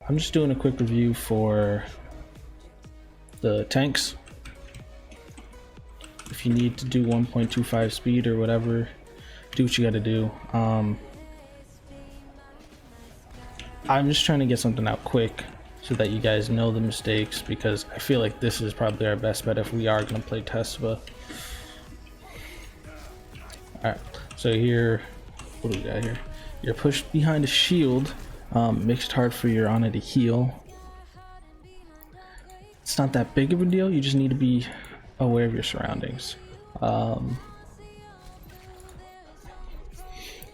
I'm just doing a quick review for the tanks. If you need to do 1.25 speed or whatever, do what you gotta do. I'm just trying to get something out quick so that you guys know the mistakes, because I feel like this is probably our best bet if we are gonna play Tesla. Alright, so here, what do we got here? You're pushed behind a shield, makes it hard for your Ana to heal. It's not that big of a deal, you just need to be aware of your surroundings.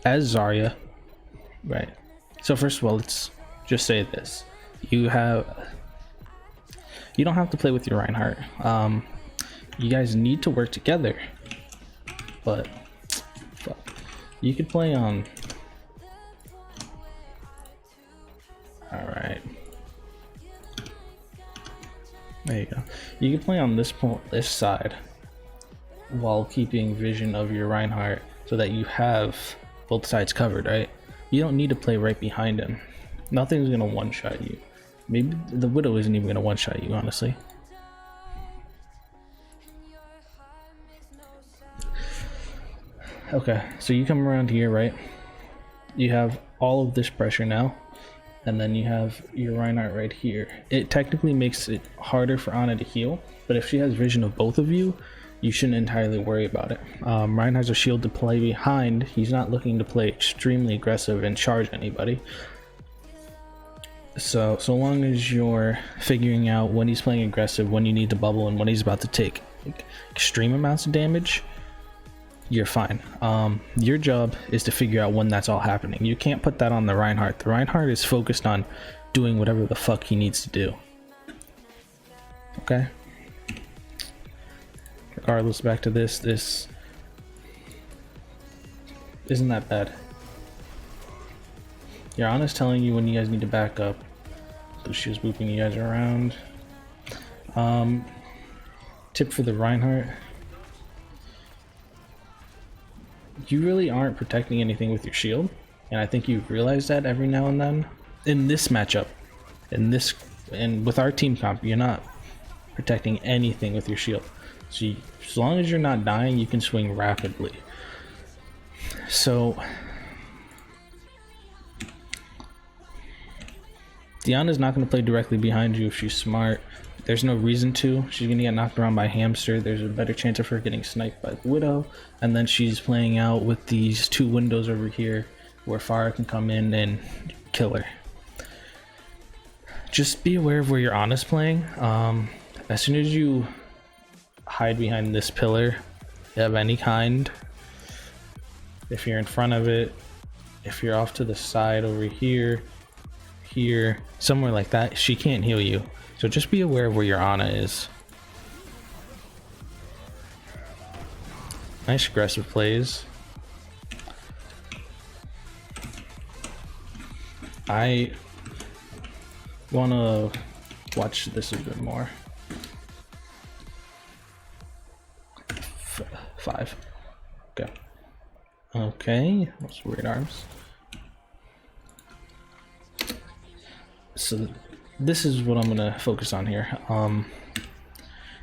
As Zarya, right? So first of all, let's just say this: you don't have to play with your Reinhardt. You guys need to work together, but fuck, you could play on. All right, there you go. You can play on this side while keeping vision of your Reinhardt, so that you have both sides covered, right? You don't need to play right behind him. Nothing's gonna one-shot you. Maybe the Widow isn't even gonna one-shot you, honestly. Okay, so you come around here, right? You have all of this pressure now, and then you have your Reinhardt right here. It technically makes it harder for Ana to heal, but if she has vision of both of you, you shouldn't entirely worry about it. Ryan has a shield to play behind. He's not looking to play extremely aggressive and charge anybody. So long as you're figuring out when he's playing aggressive, when you need to bubble, and when he's about to take extreme amounts of damage, you're fine. Your job is to figure out when that's all happening. You can't put that on the Reinhardt. The Reinhardt is focused on doing whatever the fuck he needs to do. Okay? Regardless, back to this isn't that bad. Your Ana's telling you when you guys need to back up. Lucia's moving you guys around. Tip for the Reinhardt: you really aren't protecting anything with your shield, and I think you've realized that every now and then. In this matchup, and with our team comp, you're not protecting anything with your shield. So as long as you're not dying, you can swing rapidly. So Diana's not going to play directly behind you if she's smart. There's no reason to. She's going to get knocked around by Hamster. There's a better chance of her getting sniped by the Widow. And then she's playing out with these two windows over here where Pharah can come in and kill her. Just be aware of where your Ana's playing. As soon as you hide behind this pillar of any kind, if you're in front of it, if you're off to the side over here, somewhere like that, she can't heal you. So just be aware of where your Ana is. Nice aggressive plays. I want to watch this a bit more. 5. Okay. Okay. Those weird arms. So this is what I'm gonna focus on here.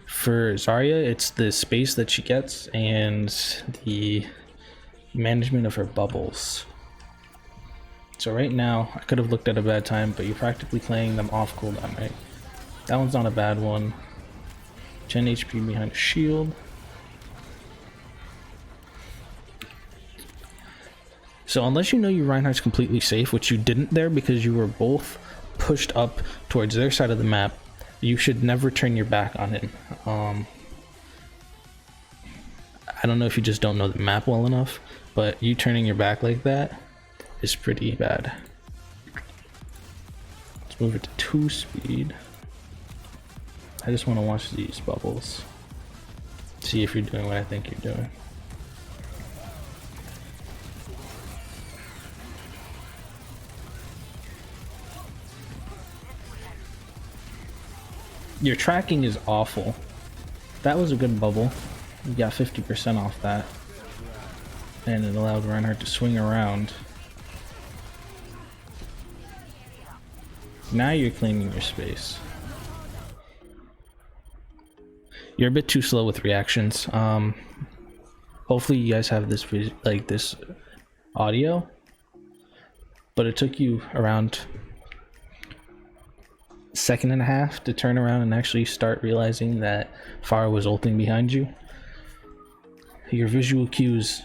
For Zarya, it's the space that she gets and the management of her bubbles. So right now, I could have looked at a bad time, but you're practically playing them off cooldown, right? That one's not a bad one. 10 HP behind a shield. So unless you know your Reinhardt's completely safe, which you didn't there because you were both pushed up towards their side of the map, you should never turn your back on him. I don't know if you just don't know the map well enough, but you turning your back like that is pretty bad. Let's move it to 2 speed. I just want to watch these bubbles. See if you're doing what I think you're doing. Your tracking is awful. That was a good bubble. You got 50% off that. And it allowed Reinhardt to swing around. Now you're claiming your space. You're a bit too slow with reactions. Hopefully you guys have this this audio, but it took you around a second and a half to turn around and actually start realizing that Pharah was ulting behind you. Your visual cues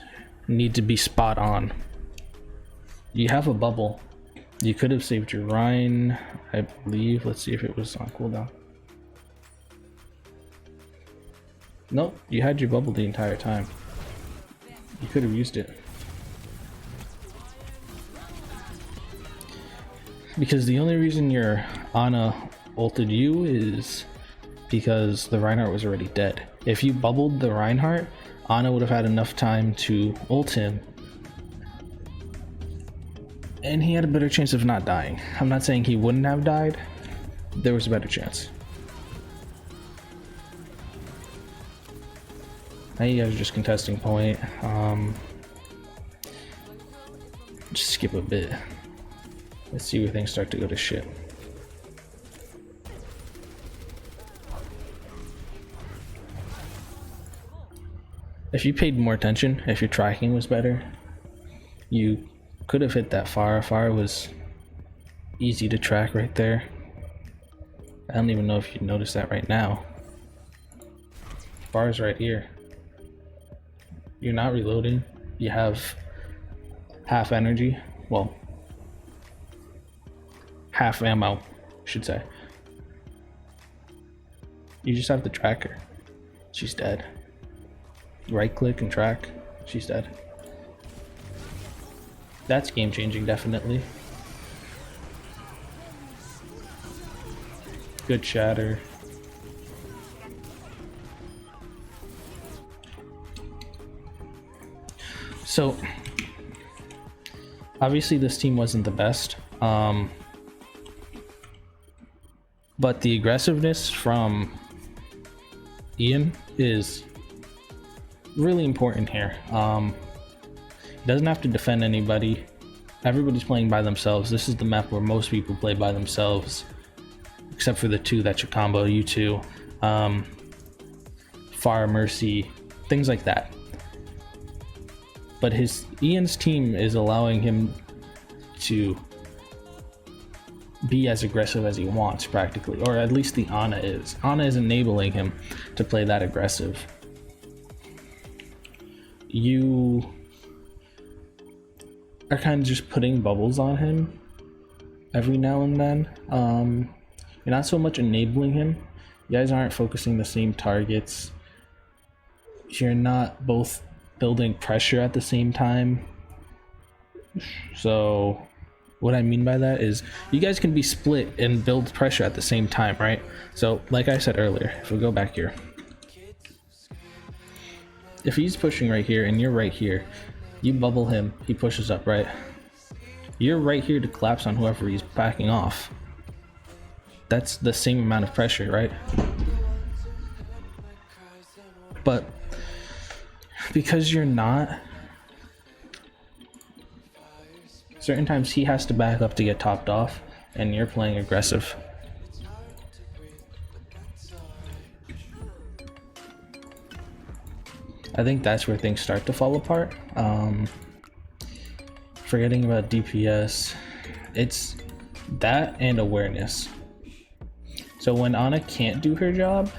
need to be spot on. You have a bubble. You could have saved your Rein, I believe. Let's see if it was on cooldown. Nope, you had your bubble the entire time. You could have used it. Because the only reason your Ana ulted you is because the Reinhardt was already dead. If you bubbled the Reinhardt, Ana would have had enough time to ult him, and he had a better chance of not dying. I'm not saying he wouldn't have died, there was a better chance. Now you guys are just contesting point. Just skip a bit. Let's see where things start to go to shit. If you paid more attention, if your tracking was better, you could have hit that Pharah. Pharah was easy to track right there. I don't even know if you notice that right now. Pharah's right here. You're not reloading. You have half energy. Well, half ammo, I should say. You just have to track her. She's dead. Right click and track. She's dead. That's game changing, definitely. Good shatter. So obviously this team wasn't the best, but the aggressiveness from Ian is really important here. He doesn't have to defend anybody. Everybody's playing by themselves. This is the map where most people play by themselves, except for the two that you combo, you two, Pharah, Mercy, things like that. But Ian's team is allowing him to be as aggressive as he wants, practically, or at least the Ana is. Ana is enabling him to play that aggressive. You are kind of just putting bubbles on him every now and then. You're not so much enabling him. You guys aren't focusing the same targets. You're not both building pressure at the same time. So what I mean by that is you guys can be split and build pressure at the same time, right? So like I said earlier, if we go back here, if he's pushing right here and you're right here, you bubble him, he pushes up, right? You're right here to collapse on whoever he's backing off. That's the same amount of pressure, right? But because you're not, certain times he has to back up to get topped off and you're playing aggressive. I think that's where things start to fall apart. Forgetting about DPS, it's that and awareness. So when Ana can't do her job,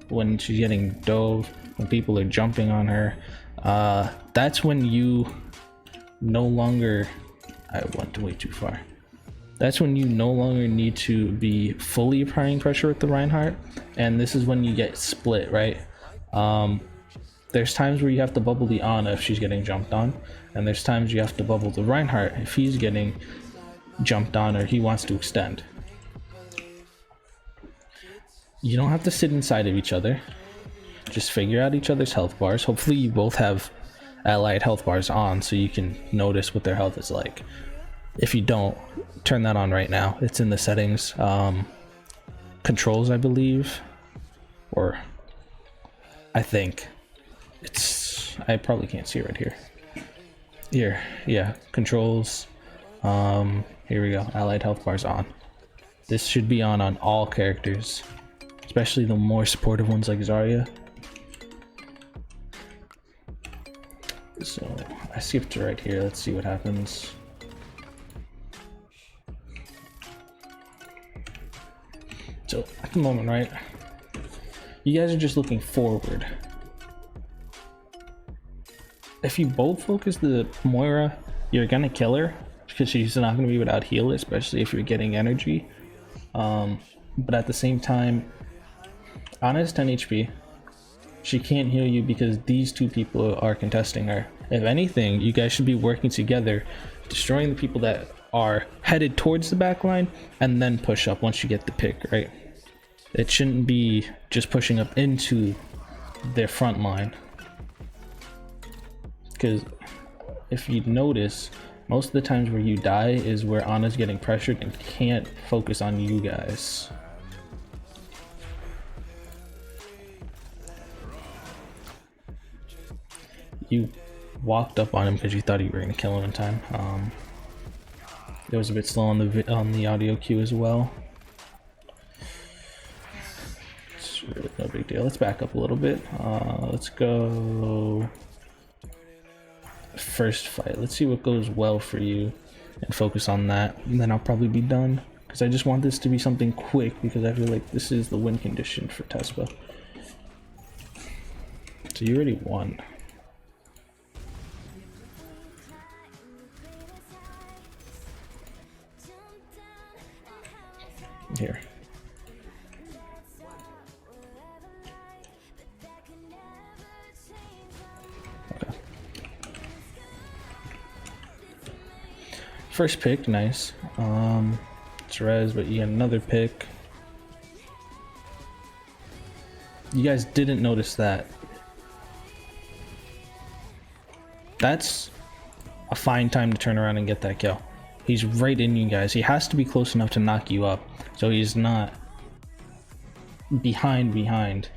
when she's getting dove, when people are jumping on her, that's when you no longer, I went way too far. That's when you no longer need to be fully applying pressure with the Reinhardt, and this is when you get split, right? There's times where you have to bubble the Ana if she's getting jumped on, and there's times you have to bubble the Reinhardt if he's getting jumped on or he wants to extend. You don't have to sit inside of each other. Just figure out each other's health bars. Hopefully you both have allied health bars on so you can notice what their health is like. If you don't, turn that on right now. It's in the settings. Controls, I believe. Or I think. I probably can't see it right here. Here, yeah, controls. Here we go, allied health bars on. This should be on all characters, especially the more supportive ones like Zarya. So I skipped right here. Let's see what happens. So at the moment, right, you guys are just looking forward. If you both focus the Moira, you're gonna kill her because she's not gonna be without heal, especially if you're getting energy. But at the same time, Ana is 10 HP. She can't heal you because these two people are contesting her. If anything, you guys should be working together, destroying the people that are headed towards the back line, and then push up once you get the pick, right? It shouldn't be just pushing up into their front line. Because if you notice, most of the times where you die is where Ana's getting pressured and can't focus on you guys. You walked up on him because you thought you were gonna kill him in time. It was a bit slow on the audio cue as well. It's really no big deal. Let's back up a little bit. Let's go first fight. Let's see what goes well for you and focus on that, and then I'll probably be done because I just want this to be something quick because I feel like this is the win condition for Tespa. So you already won. Here. Okay. First pick, nice. It's res, but you get another pick. You guys didn't notice that. That's a fine time to turn around and get that kill. He's right in you guys. He has to be close enough to knock you up, so he's not behind.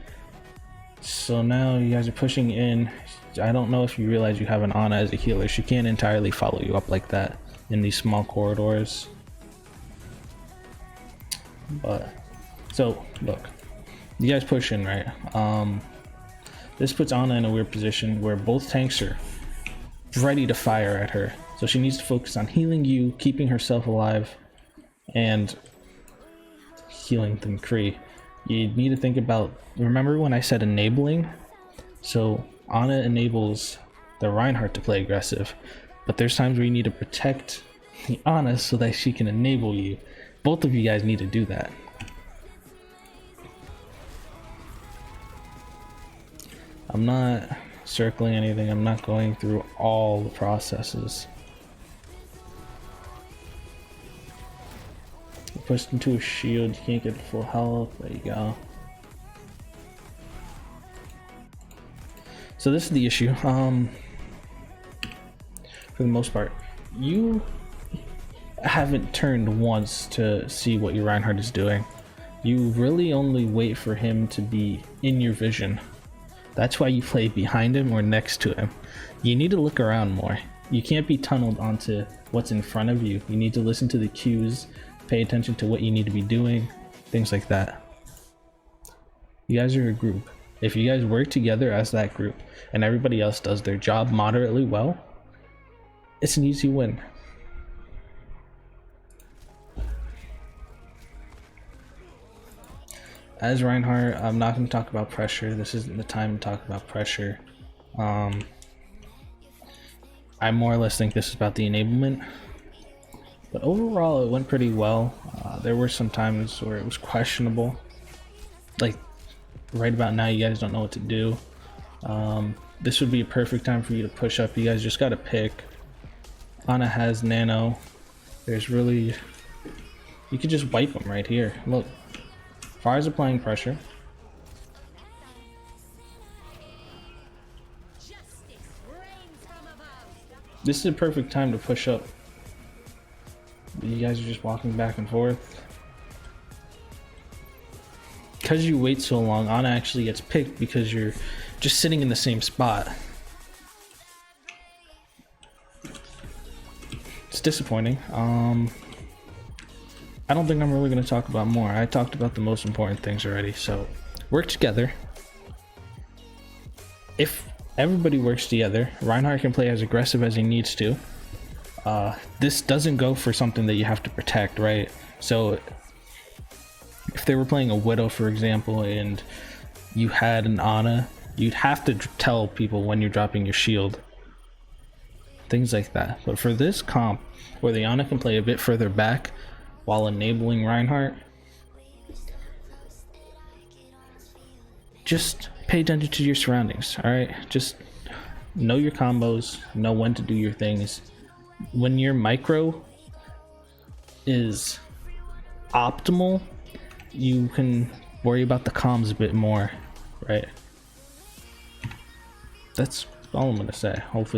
So now you guys are pushing in. I don't know if you realize you have an Ana as a healer. She can't entirely follow you up like that in these small corridors. But so look, you guys push in, right? This puts Ana in a weird position where both tanks are ready to fire at her. So she needs to focus on healing you, keeping herself alive, and healing the McCree. You need to think about, remember when I said enabling? So Ana enables the Reinhardt to play aggressive, but there's times where you need to protect the Ana so that she can enable you. Both of you guys need to do that. I'm not circling anything, I'm not going through all the processes. Pushed into a shield, you can't get full health, there you go. So this is the issue. For the most part, you haven't turned once to see what your Reinhardt is doing. You really only wait for him to be in your vision. That's why you play behind him or next to him. You need to look around more. You can't be tunneled onto what's in front of you. You need to listen to the cues, pay attention to what you need to be doing, things like that. You guys are a group. If you guys work together as that group and everybody else does their job moderately well, it's an easy win. As Reinhardt, I'm not going to talk about pressure. This isn't the time to talk about pressure. I more or less think this is about the enablement. But overall, it went pretty well. There were some times where it was questionable. Like, right about now, you guys don't know what to do. This would be a perfect time for you to push up. You guys just got to pick. Ana has nano. There's really... You could just wipe them right here. Look. Fire's applying pressure. This is a perfect time to push up. You guys are just walking back and forth. Because you wait so long, Ana actually gets picked because you're just sitting in the same spot. It's disappointing. I don't think I'm really going to talk about more. I talked about the most important things already. So work together. If everybody works together, Reinhardt can play as aggressive as he needs to. This doesn't go for something that you have to protect, right? So if they were playing a Widow, for example, and you had an Ana, you'd have to tell people when you're dropping your shield. Things like that. But for this comp, where the Ana can play a bit further back while enabling Reinhardt, just pay attention to your surroundings, alright? Just know your combos, know when to do your things. When your micro is optimal, you can worry about the comms a bit more, right? That's all I'm gonna say. Hopefully